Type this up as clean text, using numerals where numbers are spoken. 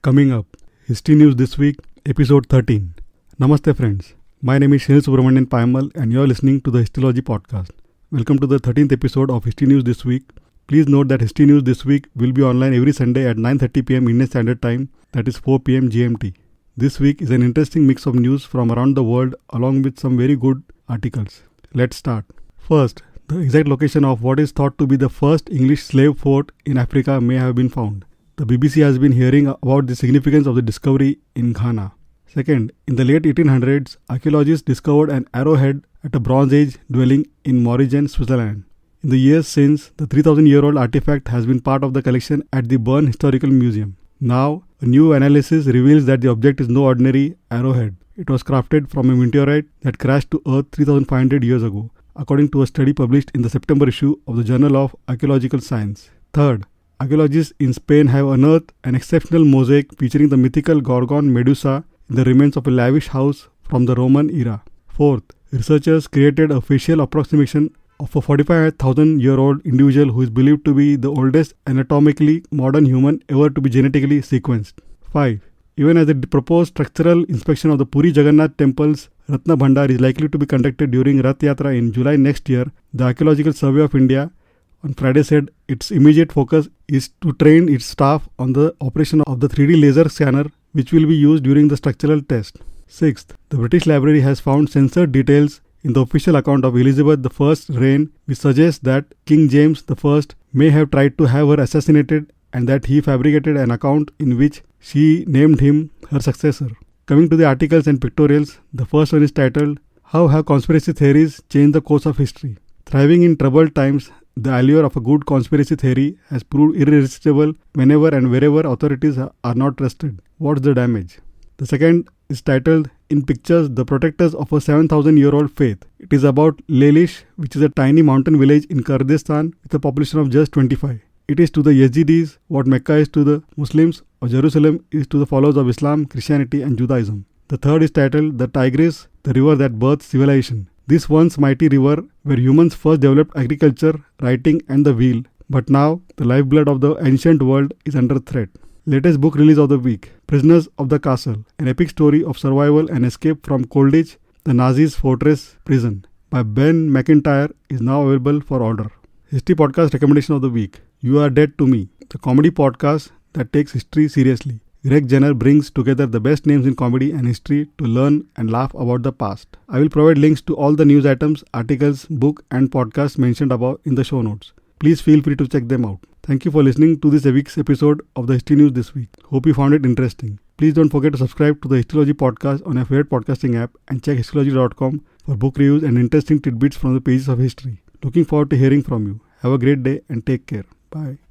Coming up, History News This Week, Episode 13. Namaste friends. My name is Shinil Subramanian Paimal and you are listening to the Histology Podcast. Welcome to the 13th episode of History News This Week. Please note that History News This Week will be online every Sunday at 9:30 pm Indian Standard Time, that is 4 pm GMT. This week is an interesting mix of news from around the world along with some very good articles. Let's start. First, the exact location of what is thought to be the first English slave fort in Africa may have been found. The BBC has been hearing about the significance of the discovery in Ghana. Second, in the late 1800s, archaeologists discovered an arrowhead at a Bronze Age dwelling in Maurigen, Switzerland. In the years since, the 3,000-year-old artifact has been part of the collection at the Bern Historical Museum. Now, a new analysis reveals that the object is no ordinary arrowhead. It was crafted from a meteorite that crashed to Earth 3,500 years ago, according to a study published in the September issue of the Journal of Archaeological Science. Third, archaeologists in Spain have unearthed an exceptional mosaic featuring the mythical Gorgon Medusa in the remains of a lavish house from the Roman era. Fourth, researchers created a facial approximation of a 45,000-year-old individual who is believed to be the oldest anatomically modern human ever to be genetically sequenced. 5. Even as the proposed structural inspection of the Puri Jagannath Temple's Ratna Bhandar is likely to be conducted during Rath Yatra in July next year, the Archaeological Survey of India on Friday said its immediate focus is to train its staff on the operation of the 3D laser scanner, which will be used during the structural test. Sixth, the British Library has found censored details in the official account of Elizabeth I's reign, which suggests that King James I may have tried to have her assassinated and that he fabricated an account in which she named him her successor. Coming to the articles and pictorials, the first one is titled, How Have Conspiracy Theories Changed the Course of History? Thriving in troubled times, the allure of a good conspiracy theory has proved irresistible whenever and wherever authorities are not trusted. What's the damage? The second is titled, In Pictures, The Protectors of a 7,000-year-old Faith. It is about Lelish, which is a tiny mountain village in Kurdistan with a population of just 25. It is to the Yazidis what Mecca is to the Muslims or Jerusalem is to the followers of Islam, Christianity and Judaism. The third is titled, The Tigris, the river that births civilization. This once mighty river where humans first developed agriculture, writing and the wheel, but now the lifeblood of the ancient world is under threat. Latest book release of the week, Prisoners of the Castle, an epic story of survival and escape from Colditz, the Nazis' fortress prison, by Ben McIntyre, is now available for order. History Podcast recommendation of the week, You Are Dead to Me, the comedy podcast that takes history seriously. Greg Jenner brings together the best names in comedy and history to learn and laugh about the past. I will provide links to all the news items, articles, book and podcasts mentioned above in the show notes. Please feel free to check them out. Thank you for listening to this week's episode of the History News This Week. Hope you found it interesting. Please don't forget to subscribe to the Histology Podcast on your favorite podcasting app and check histology.com for book reviews and interesting tidbits from the pages of history. Looking forward to hearing from you. Have a great day and take care. Bye.